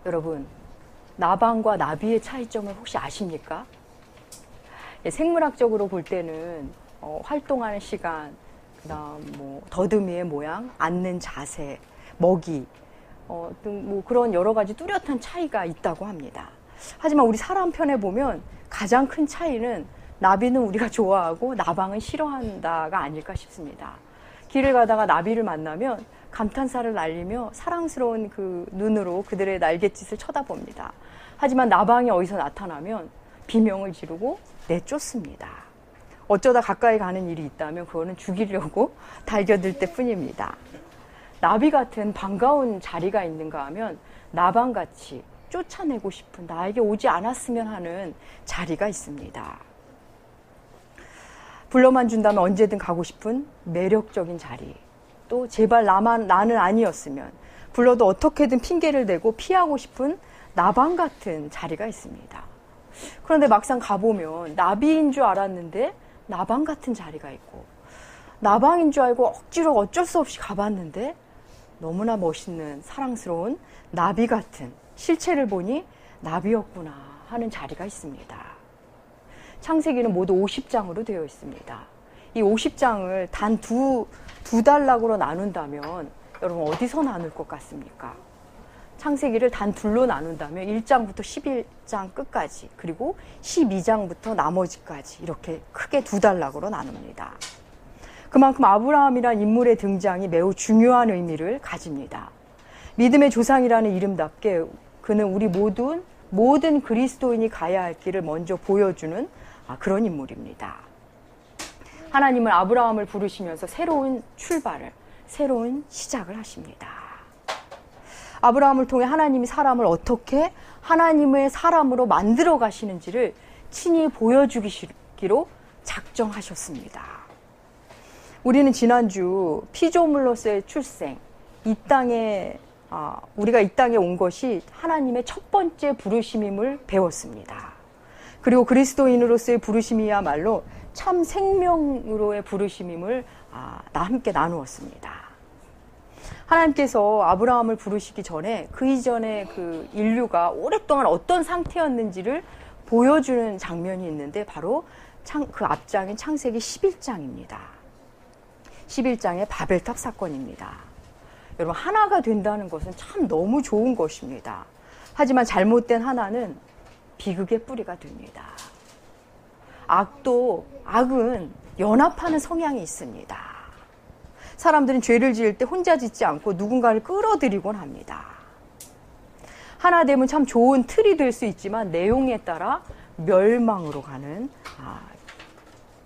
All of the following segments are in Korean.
여러분, 나방과 나비의 차이점을 혹시 아십니까? 생물학적으로 볼 때는 활동하는 시간, 그다음 더듬이의 모양, 앉는 자세, 먹이 등 그런 여러 가지 뚜렷한 차이가 있다고 합니다. 하지만 우리 사람 편에 보면 가장 큰 차이는 나비는 우리가 좋아하고 나방은 싫어한다가 아닐까 싶습니다. 길을 가다가 나비를 만나면 감탄사를 날리며 사랑스러운 그 눈으로 그들의 날갯짓을 쳐다봅니다. 하지만 나방이 어디서 나타나면 비명을 지르고 내쫓습니다. 어쩌다 가까이 가는 일이 있다면 그거는 죽이려고 달겨들 때뿐입니다. 나비 같은 반가운 자리가 있는가 하면 나방같이 쫓아내고 싶은, 나에게 오지 않았으면 하는 자리가 있습니다. 불러만 준다면 언제든 가고 싶은 매력적인 자리, 또 제발 나는 아니었으면 불러도 어떻게든 핑계를 대고 피하고 싶은 나방 같은 자리가 있습니다. 그런데 막상 가보면 나비인 줄 알았는데 나방 같은 자리가 있고, 나방인 줄 알고 억지로 어쩔 수 없이 가봤는데 너무나 멋있는 사랑스러운 나비 같은, 실체를 보니 나비였구나 하는 자리가 있습니다. 창세기는 모두 50장으로 되어 있습니다. 이 50장을 단 두 단락으로 나눈다면 여러분 어디서 나눌 것 같습니까? 창세기를 단 둘로 나눈다면 1장부터 11장 끝까지, 그리고 12장부터 나머지까지 이렇게 크게 두 단락으로 나눕니다. 그만큼 아브라함이란 인물의 등장이 매우 중요한 의미를 가집니다. 믿음의 조상이라는 이름답게 그는 우리 모든 그리스도인이 가야 할 길을 먼저 보여주는 그런 인물입니다. 하나님은 아브라함을 부르시면서 새로운 출발을, 새로운 시작을 하십니다. 아브라함을 통해 하나님이 사람을 어떻게 하나님의 사람으로 만들어 가시는지를 친히 보여주기로 작정하셨습니다. 우리는 지난주 피조물로서의 출생, 우리가 이 땅에 온 것이 하나님의 첫 번째 부르심임을 배웠습니다. 그리고 그리스도인으로서의 부르심이야말로 참 생명으로의 부르심임을 함께 나누었습니다. 하나님께서 아브라함을 부르시기 전에 그 이전에 그 인류가 오랫동안 어떤 상태였는지를 보여주는 장면이 있는데 바로 그 앞장인 창세기 11장입니다. 11장의 바벨탑 사건입니다. 여러분, 하나가 된다는 것은 참 너무 좋은 것입니다. 하지만 잘못된 하나는 비극의 뿌리가 됩니다. 악은 연합하는 성향이 있습니다. 사람들은 죄를 지을 때 혼자 짓지 않고 누군가를 끌어들이곤 합니다. 하나 되면 참 좋은 틀이 될 수 있지만 내용에 따라 멸망으로 가는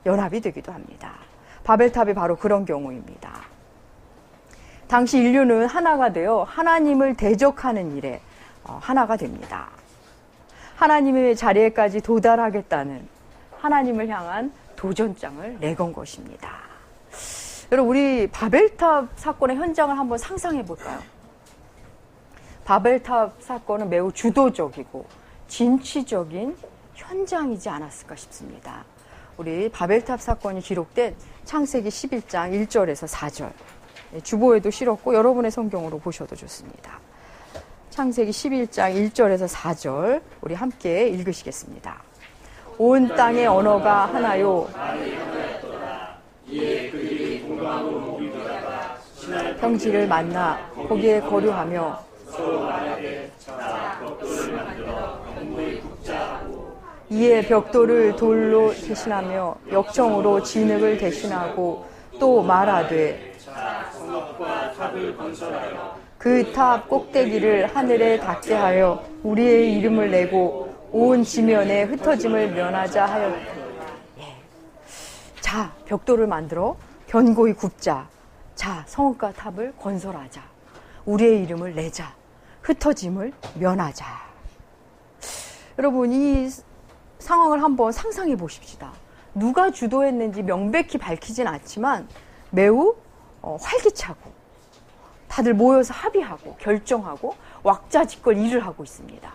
연합이 되기도 합니다. 바벨탑이 바로 그런 경우입니다. 당시 인류는 하나가 되어 하나님을 대적하는 일에 하나가 됩니다. 하나님의 자리에까지 도달하겠다는 하나님을 향한 도전장을 내건 것입니다. 여러분, 우리 바벨탑 사건의 현장을 한번 상상해 볼까요? 바벨탑 사건은 매우 주도적이고 진취적인 현장이지 않았을까 싶습니다. 우리 바벨탑 사건이 기록된 창세기 11장 1절에서 4절, 주보에도 실었고 여러분의 성경으로 보셔도 좋습니다. 창세기 11장 1절에서 4절 우리 함께 읽으시겠습니다. 온 땅의 언어가 하나요, 평지를 만나 거기에 거류하며 이에 벽돌을 돌로 대신하며 역청으로 진흙을 대신하고 또 말하되 그 탑 꼭대기를 하늘에 닿게 하여 우리의 이름을 내고 온 지면에 흩어짐을 면하자 하였다. 자, 벽돌을 만들어 견고히 굽자. 자, 성읍과 탑을 건설하자. 우리의 이름을 내자. 흩어짐을 면하자. 여러분, 이 상황을 한번 상상해 보십시다. 누가 주도했는지 명백히 밝히진 않지만 매우 활기차고 다들 모여서 합의하고 결정하고 왁자지껄 일을 하고 있습니다.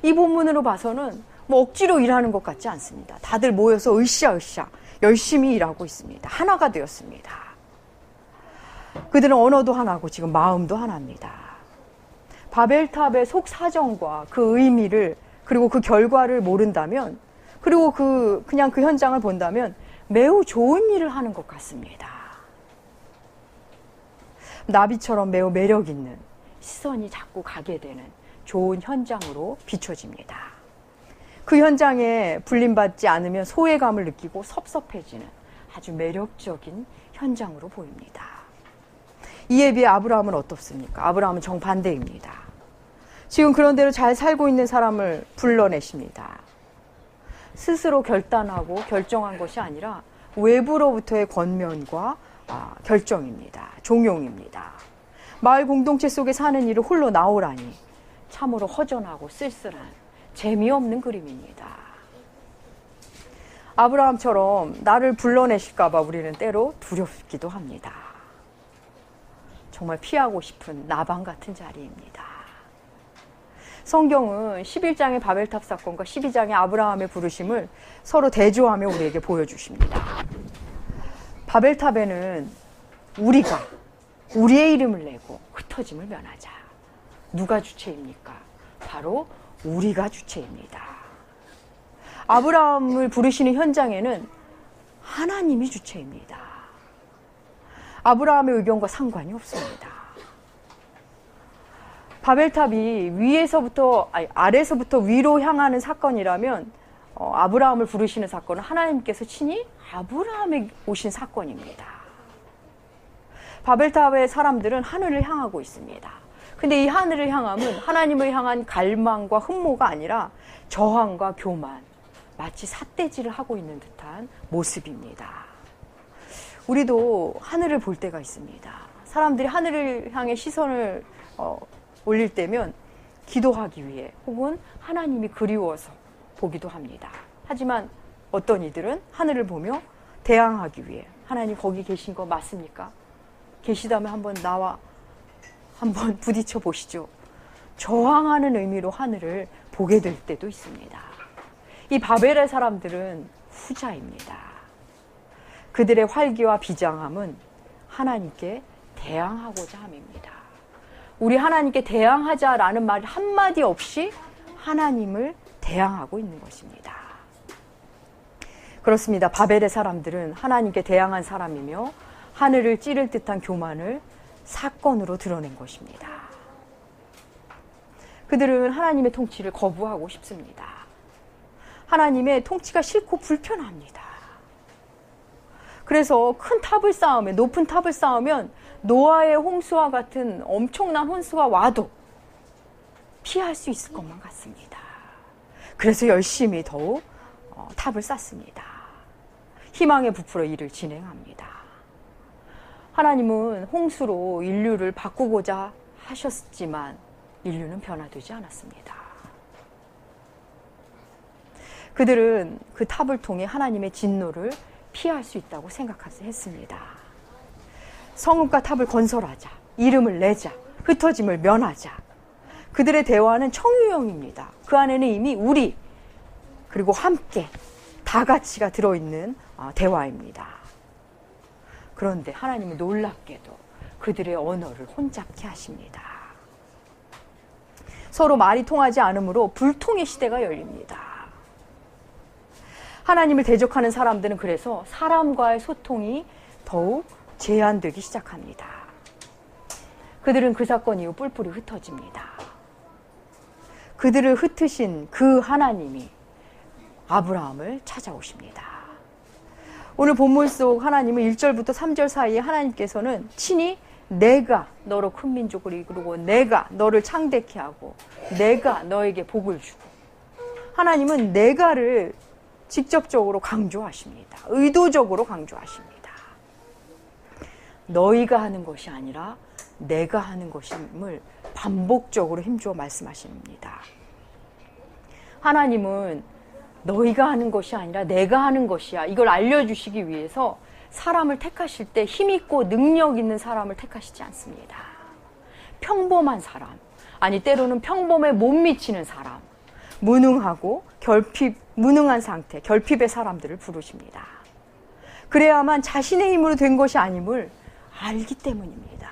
이 본문으로 봐서는 억지로 일하는 것 같지 않습니다. 다들 모여서 으쌰으쌰 열심히 일하고 있습니다. 하나가 되었습니다. 그들은 언어도 하나고 지금 마음도 하나입니다. 바벨탑의 속사정과 그 의미를, 그리고 그 결과를 모른다면, 그리고 그냥 그 현장을 본다면 매우 좋은 일을 하는 것 같습니다. 나비처럼 매우 매력 있는, 시선이 자꾸 가게 되는 좋은 현장으로 비춰집니다. 그 현장에 불림받지 않으면 소외감을 느끼고 섭섭해지는 아주 매력적인 현장으로 보입니다. 이에 비해 아브라함은 어떻습니까? 아브라함은 정반대입니다. 지금 그런 대로 잘 살고 있는 사람을 불러내십니다. 스스로 결단하고 결정한 것이 아니라 외부로부터의 권면과 결정입니다. 종용입니다. 마을 공동체 속에 사는 일을 홀로 나오라니 참으로 허전하고 쓸쓸한 재미없는 그림입니다. 아브라함처럼 나를 불러내실까 봐 우리는 때로 두렵기도 합니다. 정말 피하고 싶은 나방 같은 자리입니다. 성경은 11장의 바벨탑 사건과 12장의 아브라함의 부르심을 서로 대조하며 우리에게 보여주십니다. 바벨탑에는 우리의 이름을 내고 흩어짐을 면하자. 누가 주체입니까? 바로 우리가 주체입니다. 아브라함을 부르시는 현장에는 하나님이 주체입니다. 아브라함의 의견과 상관이 없습니다. 바벨탑이 아래서부터 위로 향하는 사건이라면 아브라함을 부르시는 사건은 하나님께서 친히 아브라함에 오신 사건입니다. 바벨탑의 사람들은 하늘을 향하고 있습니다. 근데 이 하늘을 향함은 하나님을 향한 갈망과 흠모가 아니라 저항과 교만, 마치 삿대질을 하고 있는 듯한 모습입니다. 우리도 하늘을 볼 때가 있습니다. 사람들이 하늘을 향해 시선을 올릴 때면 기도하기 위해 혹은 하나님이 그리워서 보기도 합니다. 하지만 어떤 이들은 하늘을 보며 대항하기 위해, 하나님 거기 계신 거 맞습니까? 계시다면 한번 나와 한번 부딪혀 보시죠. 저항하는 의미로 하늘을 보게 될 때도 있습니다. 이 바벨의 사람들은 후자입니다. 그들의 활기와 비장함은 하나님께 대항하고자 함입니다. 우리 하나님께 대항하자라는 말 한마디 없이 하나님을 대항하고 있는 것입니다. 그렇습니다. 바벨의 사람들은 하나님께 대항한 사람이며 하늘을 찌를 듯한 교만을 사건으로 드러낸 것입니다. 그들은 하나님의 통치를 거부하고 싶습니다. 하나님의 통치가 싫고 불편합니다. 그래서 큰 탑을 쌓으면, 높은 탑을 쌓으면 노아의 홍수와 같은 엄청난 홍수가 와도 피할 수 있을 것만 같습니다. 그래서 열심히 더욱 탑을 쌓습니다. 희망에 부풀어 일을 진행합니다. 하나님은 홍수로 인류를 바꾸고자 하셨지만 인류는 변화되지 않았습니다. 그들은 그 탑을 통해 하나님의 진노를 피할 수 있다고 생각했습니다. 성읍과 탑을 건설하자, 이름을 내자, 흩어짐을 면하자. 그들의 대화는 청유형입니다. 그 안에는 이미 우리, 그리고 함께, 다 같이가 들어있는 대화입니다. 그런데 하나님은 놀랍게도 그들의 언어를 혼잡케 하십니다. 서로 말이 통하지 않으므로 불통의 시대가 열립니다. 하나님을 대적하는 사람들은 그래서 사람과의 소통이 더욱 제한되기 시작합니다. 그들은 그 사건 이후 뿔뿔이 흩어집니다. 그들을 흩으신 그 하나님이 아브라함을 찾아오십니다. 오늘 본문 속 하나님은 1절부터 3절 사이에 하나님께서는 친히 내가 너로 큰 민족을 이루고 내가 너를 창대케 하고 내가 너에게 복을 주고, 하나님은 내가를 직접적으로 강조하십니다. 의도적으로 강조하십니다. 너희가 하는 것이 아니라 내가 하는 것임을 반복적으로 힘주어 말씀하십니다. 하나님은 너희가 하는 것이 아니라 내가 하는 것이야, 이걸 알려주시기 위해서 사람을 택하실 때 힘있고 능력 있는 사람을 택하시지 않습니다. 평범한 사람, 아니 때로는 평범에 못 미치는 사람, 무능하고 무능한 상태, 결핍의 사람들을 부르십니다. 그래야만 자신의 힘으로 된 것이 아님을 알기 때문입니다.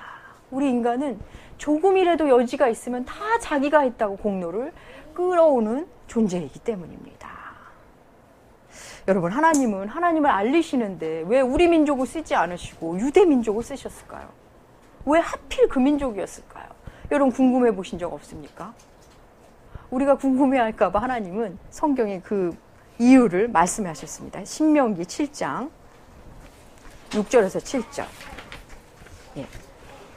우리 인간은 조금이라도 여지가 있으면 다 자기가 했다고 공로를 끌어오는 존재이기 때문입니다. 여러분, 하나님은 하나님을 알리시는데 왜 우리 민족을 쓰지 않으시고 유대 민족을 쓰셨을까요? 왜 하필 그 민족이었을까요? 여러분, 궁금해 보신 적 없습니까? 우리가 궁금해할까 봐 하나님은 성경에 그 이유를 말씀하셨습니다. 신명기 7장 6절에서 7절. 예.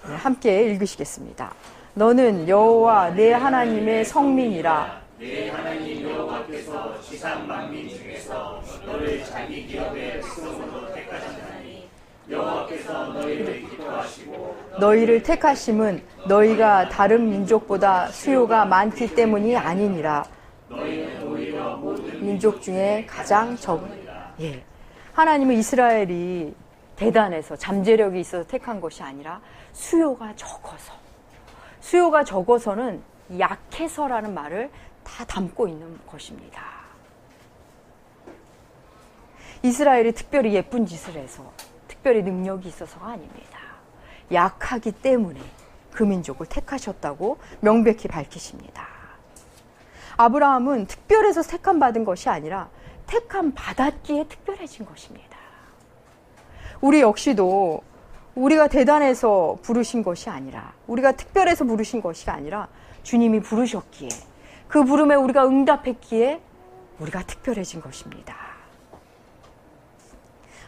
네, 함께 읽으시겠습니다. 너는 여호와 내 하나님의 성민이라. 내 하나님 여호와께서 지상 만민 중에서 너를 자기 기업의 백성으로 택하셨나니 여호와께서 너희를 기뻐하시고 너희를 택하심은 너희가 다른 민족보다 수요가 많기 때문이 아니니라. 너희는 오히려 모든 민족 중에 가장 적으니라. 예. 하나님은 이스라엘이 대단해서 잠재력이 있어서 택한 것이 아니라 수요가 적어서는 약해서라는 말을 다 담고 있는 것입니다. 이스라엘이 특별히 예쁜 짓을 해서 특별히 능력이 있어서가 아닙니다. 약하기 때문에 그 민족을 택하셨다고 명백히 밝히십니다. 아브라함은 특별해서 택함 받은 것이 아니라 택함 받았기에 특별해진 것입니다. 우리 역시도 우리가 대단해서 부르신 것이 아니라, 우리가 특별해서 부르신 것이 아니라 주님이 부르셨기에, 그 부름에 우리가 응답했기에 우리가 특별해진 것입니다.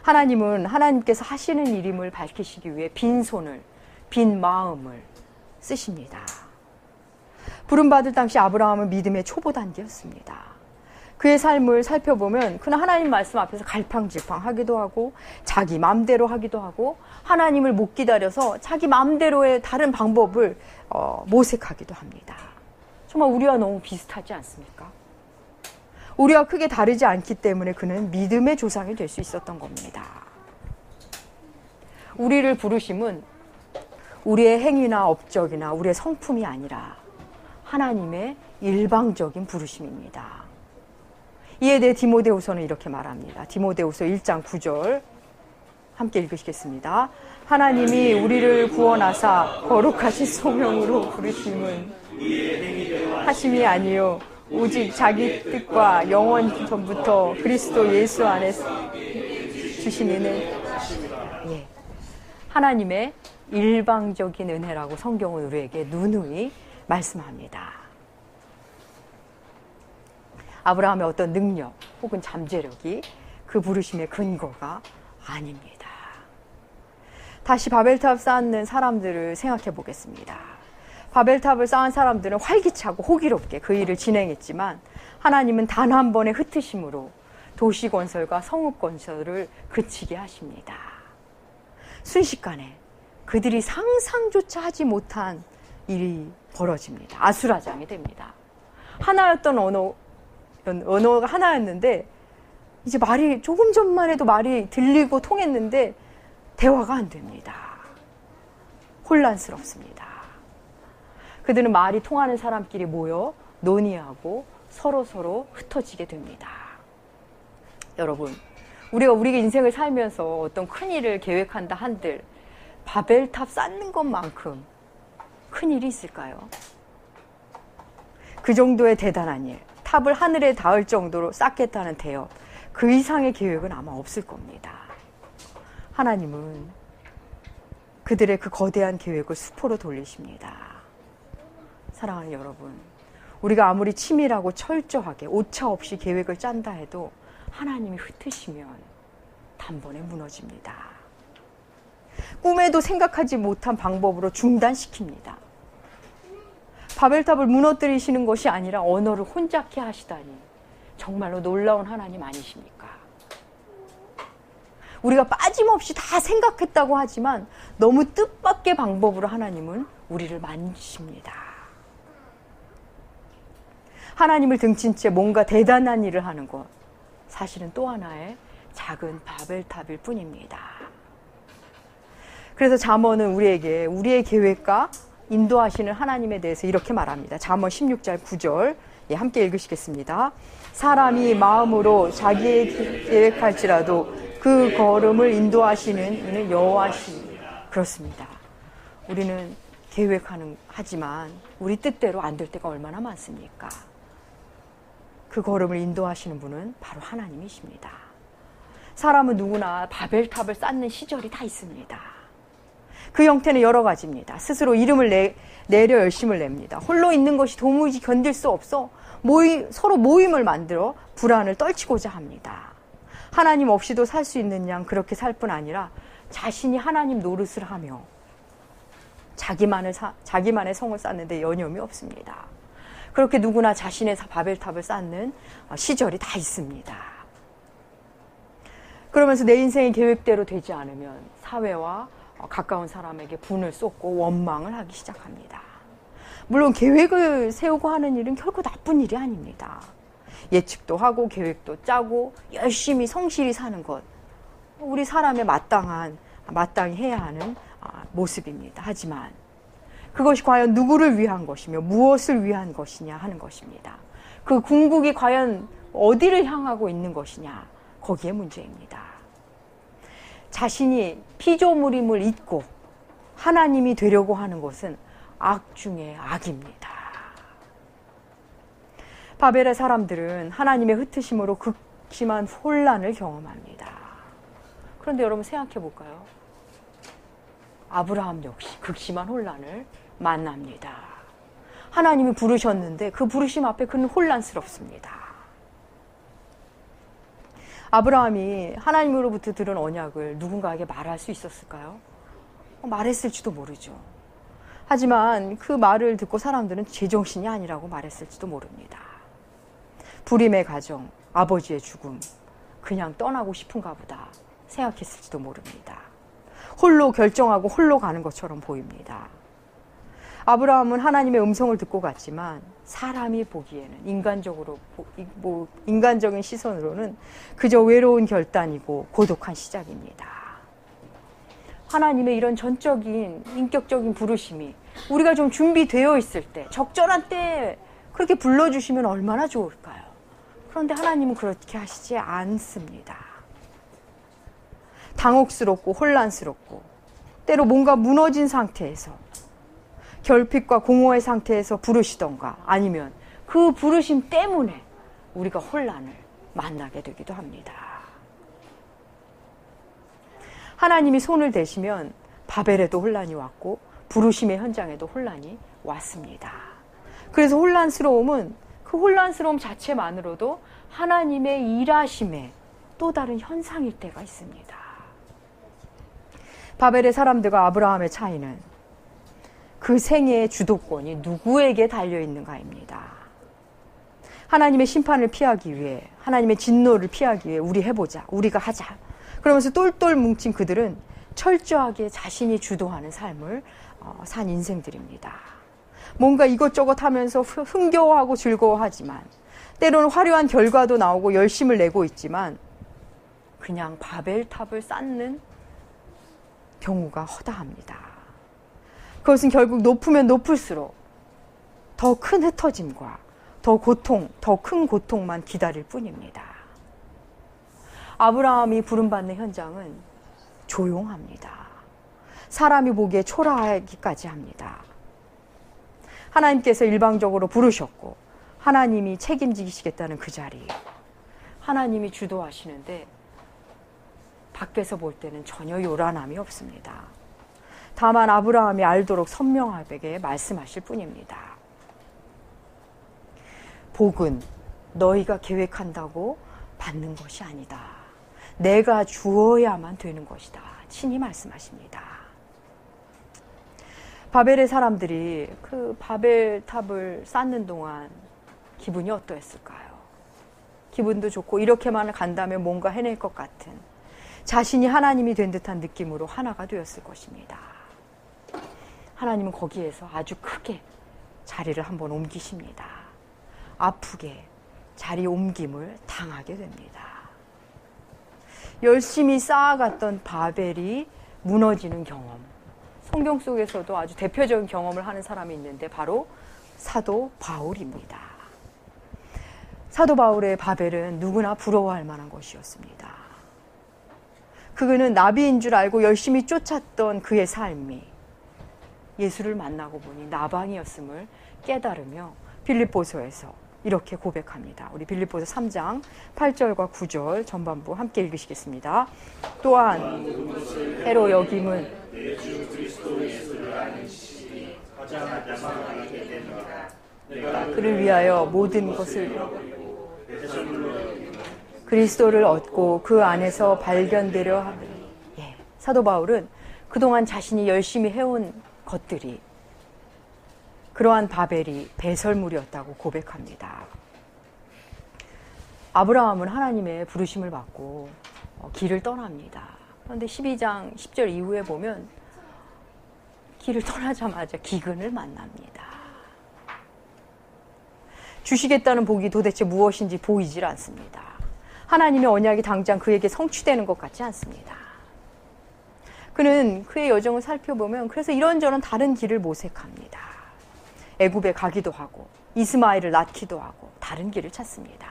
하나님은 하나님께서 하시는 일임을 밝히시기 위해 빈 손을, 빈 마음을 쓰십니다. 부름받을 당시 아브라함은 믿음의 초보 단계였습니다. 그의 삶을 살펴보면 그는 하나님 말씀 앞에서 갈팡질팡하기도 하고 자기 마음대로 하기도 하고 하나님을 못 기다려서 자기 마음대로의 다른 방법을 모색하기도 합니다. 정말 우리와 너무 비슷하지 않습니까? 우리와 크게 다르지 않기 때문에 그는 믿음의 조상이 될 수 있었던 겁니다. 우리를 부르심은 우리의 행위나 업적이나 우리의 성품이 아니라 하나님의 일방적인 부르심입니다. 이에 대해 디모데후서는 이렇게 말합니다. 디모데후서 1장 9절 함께 읽으시겠습니다. 하나님이 우리를 구원하사 거룩하신 소명으로 부르심은 하심이 아니요 오직 자기 뜻과 영원 전부터 그리스도 예수 안에서 주신 은혜. 예. 하나님의 일방적인 은혜라고 성경은 우리에게 누누이 말씀합니다. 아브라함의 어떤 능력 혹은 잠재력이 그 부르심의 근거가 아닙니다. 다시 바벨탑 쌓는 사람들을 생각해 보겠습니다. 바벨탑을 쌓은 사람들은 활기차고 호기롭게 그 일을 진행했지만 하나님은 단 한 번의 흩으심으로 도시 건설과 성읍 건설을 그치게 하십니다. 순식간에 그들이 상상조차 하지 못한 일이 벌어집니다. 아수라장이 됩니다. 하나였던 언어가 하나였는데 이제 말이 조금 전만 해도 말이 들리고 통했는데 대화가 안 됩니다. 혼란스럽습니다. 그들은 말이 통하는 사람끼리 모여 논의하고 서로 흩어지게 됩니다. 여러분, 우리가 우리 인생을 살면서 어떤 큰 일을 계획한다 한들 바벨탑 쌓는 것만큼 큰 일이 있을까요? 그 정도의 대단한 일, 탑을 하늘에 닿을 정도로 쌓겠다는 대업, 그 이상의 계획은 아마 없을 겁니다. 하나님은 그들의 그 거대한 계획을 수포로 돌리십니다. 사랑하는 여러분, 우리가 아무리 치밀하고 철저하게 오차 없이 계획을 짠다 해도 하나님이 흩으시면 단번에 무너집니다. 꿈에도 생각하지 못한 방법으로 중단시킵니다. 바벨탑을 무너뜨리시는 것이 아니라 언어를 혼잡케 하시다니 정말로 놀라운 하나님 아니십니까? 우리가 빠짐없이 다 생각했다고 하지만 너무 뜻밖의 방법으로 하나님은 우리를 만지십니다. 하나님을 등진 채 뭔가 대단한 일을 하는 것, 사실은 또 하나의 작은 바벨탑일 뿐입니다. 그래서 잠언은 우리에게 우리의 계획과 인도하시는 하나님에 대해서 이렇게 말합니다. 잠언 16장 9절 함께 읽으시겠습니다. 사람이 마음으로 자기의 계획할지라도 그 걸음을 인도하시는 이는 여호와시니. 그렇습니다. 우리는 하지만 우리 뜻대로 안 될 때가 얼마나 많습니까? 그 걸음을 인도하시는 분은 바로 하나님이십니다. 사람은 누구나 바벨탑을 쌓는 시절이 다 있습니다. 그 형태는 여러 가지입니다. 스스로 이름을 내려 열심을 냅니다. 홀로 있는 것이 도무지 견딜 수 없어 서로 모임을 만들어 불안을 떨치고자 합니다. 하나님 없이도 살 수 있는 양 그렇게 살 뿐 아니라 자신이 하나님 노릇을 하며 자기만의 성을 쌓는데 여념이 없습니다. 그렇게 누구나 자신의 바벨탑을 쌓는 시절이 다 있습니다. 그러면서 내 인생의 계획대로 되지 않으면 사회와 가까운 사람에게 분을 쏟고 원망을 하기 시작합니다. 물론 계획을 세우고 하는 일은 결코 나쁜 일이 아닙니다. 예측도 하고 계획도 짜고 열심히 성실히 사는 것, 우리 사람의 마땅히 해야 하는 모습입니다. 하지만 그것이 과연 누구를 위한 것이며 무엇을 위한 것이냐 하는 것입니다. 그 궁극이 과연 어디를 향하고 있는 것이냐, 거기에 문제입니다. 자신이 피조물임을 잊고 하나님이 되려고 하는 것은 악 중에 악입니다. 바벨의 사람들은 하나님의 흩으심으로 극심한 혼란을 경험합니다. 그런데 여러분 생각해 볼까요? 아브라함 역시 극심한 혼란을 만납니다. 하나님이 부르셨는데 그 부르심 앞에 그는 혼란스럽습니다. 아브라함이 하나님으로부터 들은 언약을 누군가에게 말할 수 있었을까요? 말했을지도 모르죠. 하지만 그 말을 듣고 사람들은 제정신이 아니라고 말했을지도 모릅니다. 불임의 가정, 아버지의 죽음, 그냥 떠나고 싶은가 보다 생각했을지도 모릅니다. 홀로 결정하고 홀로 가는 것처럼 보입니다. 아브라함은 하나님의 음성을 듣고 갔지만 사람이 보기에는 인간적인 시선으로는 그저 외로운 결단이고 고독한 시작입니다. 하나님의 이런 전적인 인격적인 부르심이 우리가 좀 준비되어 있을 때, 적절한 때에 그렇게 불러주시면 얼마나 좋을까요? 그런데 하나님은 그렇게 하시지 않습니다. 당혹스럽고 혼란스럽고 때로 뭔가 무너진 상태에서 결핍과 공허의 상태에서 부르시던가 아니면 그 부르심 때문에 우리가 혼란을 만나게 되기도 합니다. 하나님이 손을 대시면 바벨에도 혼란이 왔고 부르심의 현장에도 혼란이 왔습니다. 그래서 그 혼란스러움 자체만으로도 하나님의 일하심의 또 다른 현상일 때가 있습니다. 바벨의 사람들과 아브라함의 차이는 그 생애의 주도권이 누구에게 달려있는가입니다. 하나님의 심판을 피하기 위해, 하나님의 진노를 피하기 위해 우리 해보자, 우리가 하자. 그러면서 똘똘 뭉친 그들은 철저하게 자신이 주도하는 삶을 산 인생들입니다. 뭔가 이것저것 하면서 흥겨워하고 즐거워하지만 때로는 화려한 결과도 나오고 열심을 내고 있지만 그냥 바벨탑을 쌓는 경우가 허다합니다. 그것은 결국 높으면 높을수록 더 큰 흩어짐과 더 큰 고통만 기다릴 뿐입니다. 아브라함이 부름받는 현장은 조용합니다. 사람이 보기에 초라하기까지 합니다. 하나님께서 일방적으로 부르셨고 하나님이 책임지시겠다는 그 자리, 하나님이 주도하시는데 밖에서 볼 때는 전혀 요란함이 없습니다. 다만 아브라함이 알도록 선명하게 말씀하실 뿐입니다. 복은 너희가 계획한다고 받는 것이 아니다. 내가 주어야만 되는 것이다. 친히 말씀하십니다. 바벨의 사람들이 그 바벨탑을 쌓는 동안 기분이 어떠했을까요? 기분도 좋고 이렇게만 간다면 뭔가 해낼 것 같은 자신이 하나님이 된 듯한 느낌으로 하나가 되었을 것입니다. 하나님은 거기에서 아주 크게 자리를 한번 옮기십니다. 아프게 자리 옮김을 당하게 됩니다. 열심히 쌓아갔던 바벨이 무너지는 경험. 성경 속에서도 아주 대표적인 경험을 하는 사람이 있는데 바로 사도 바울입니다. 사도 바울의 바벨은 누구나 부러워할 만한 것이었습니다. 그는 나비인 줄 알고 열심히 쫓았던 그의 삶이 예수를 만나고 보니 나방이었음을 깨달으며 빌립보서에서 이렇게 고백합니다. 우리 빌립보서 3장 8절과 9절 전반부 함께 읽으시겠습니다. 또한 해로 여김은 그를 위하여 모든 것을 그리스도를 얻고 그 안에서 발견되려 하니. 사도 바울은 그동안 자신이 열심히 해온 것들이 그러한 바벨이 배설물이었다고 고백합니다. 아브라함은 하나님의 부르심을 받고 길을 떠납니다. 그런데 12장 10절 이후에 보면 길을 떠나자마자 기근을 만납니다. 주시겠다는 복이 도대체 무엇인지 보이질 않습니다. 하나님의 언약이 당장 그에게 성취되는 것 같지 않습니다. 그는 그의 여정을 살펴보면 그래서 이런저런 다른 길을 모색합니다. 애굽에 가기도 하고 이스마엘을 낳기도 하고 다른 길을 찾습니다.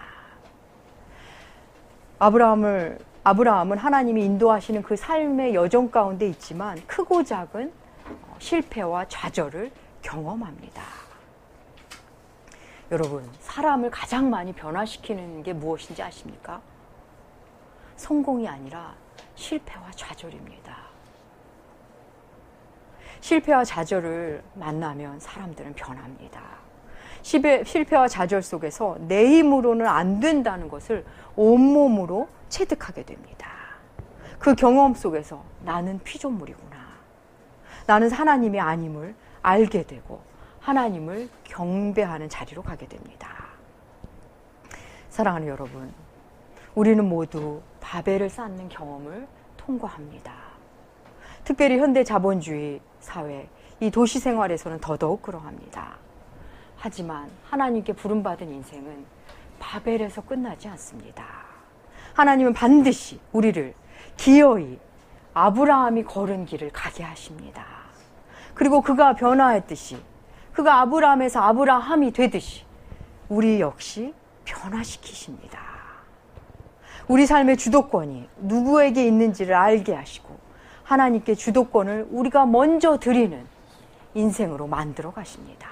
아브라함은 하나님이 인도하시는 그 삶의 여정 가운데 있지만 크고 작은 실패와 좌절을 경험합니다. 여러분, 사람을 가장 많이 변화시키는 게 무엇인지 아십니까? 성공이 아니라 실패와 좌절입니다. 실패와 좌절을 만나면 사람들은 변합니다. 실패와 좌절 속에서 내 힘으로는 안 된다는 것을 온몸으로 체득하게 됩니다. 그 경험 속에서 나는 피조물이구나. 나는 하나님이 아님을 알게 되고 하나님을 경배하는 자리로 가게 됩니다. 사랑하는 여러분, 우리는 모두 바벨을 쌓는 경험을 통과합니다. 특별히 현대 자본주의 사회, 이 도시 생활에서는 더더욱 그러합니다. 하지만 하나님께 부름받은 인생은 바벨에서 끝나지 않습니다. 하나님은 반드시 우리를 기어이 아브라함이 걸은 길을 가게 하십니다. 그리고 그가 변화했듯이, 그가 아브라함에서 아브라함이 되듯이 우리 역시 변화시키십니다. 우리 삶의 주도권이 누구에게 있는지를 알게 하시고 하나님께 주도권을 우리가 먼저 드리는 인생으로 만들어 가십니다.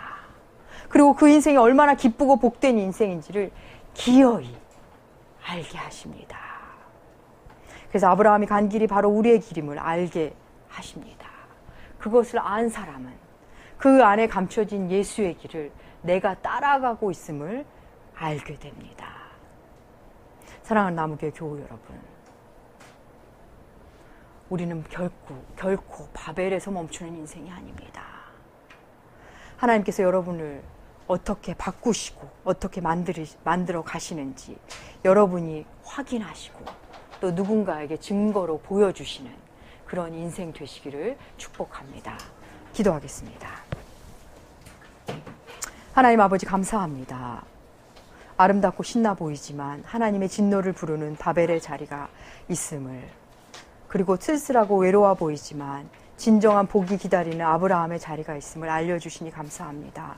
그리고 그 인생이 얼마나 기쁘고 복된 인생인지를 기어이 알게 하십니다. 그래서 아브라함이 간 길이 바로 우리의 길임을 알게 하십니다. 그것을 안 사람은 그 안에 감춰진 예수의 길을 내가 따라가고 있음을 알게 됩니다. 사랑하는 나무교회 교우 여러분, 우리는 결코 바벨에서 멈추는 인생이 아닙니다. 하나님께서 여러분을 어떻게 바꾸시고 어떻게 만들어 가시는지 여러분이 확인하시고 또 누군가에게 증거로 보여주시는 그런 인생 되시기를 축복합니다. 기도하겠습니다. 하나님 아버지, 감사합니다. 아름답고 신나 보이지만 하나님의 진노를 부르는 바벨의 자리가 있음을, 그리고 쓸쓸하고 외로워 보이지만 진정한 복이 기다리는 아브라함의 자리가 있음을 알려주시니 감사합니다.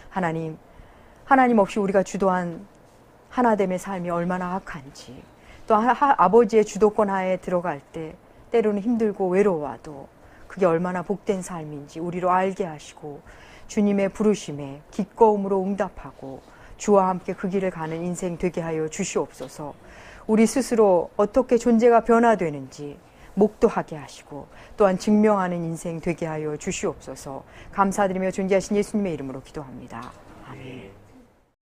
하나님 없이 우리가 주도한 하나됨의 삶이 얼마나 악한지, 또 아버지의 주도권 하에 들어갈 때 때로는 힘들고 외로워도 그게 얼마나 복된 삶인지 우리로 알게 하시고 주님의 부르심에 기꺼움으로 응답하고 주와 함께 그 길을 가는 인생 되게 하여 주시옵소서. 우리 스스로 어떻게 존재가 변화되는지 목도하게 하시고 또한 증명하는 인생 되게 하여 주시옵소서. 감사드리며 존귀하신 예수님의 이름으로 기도합니다.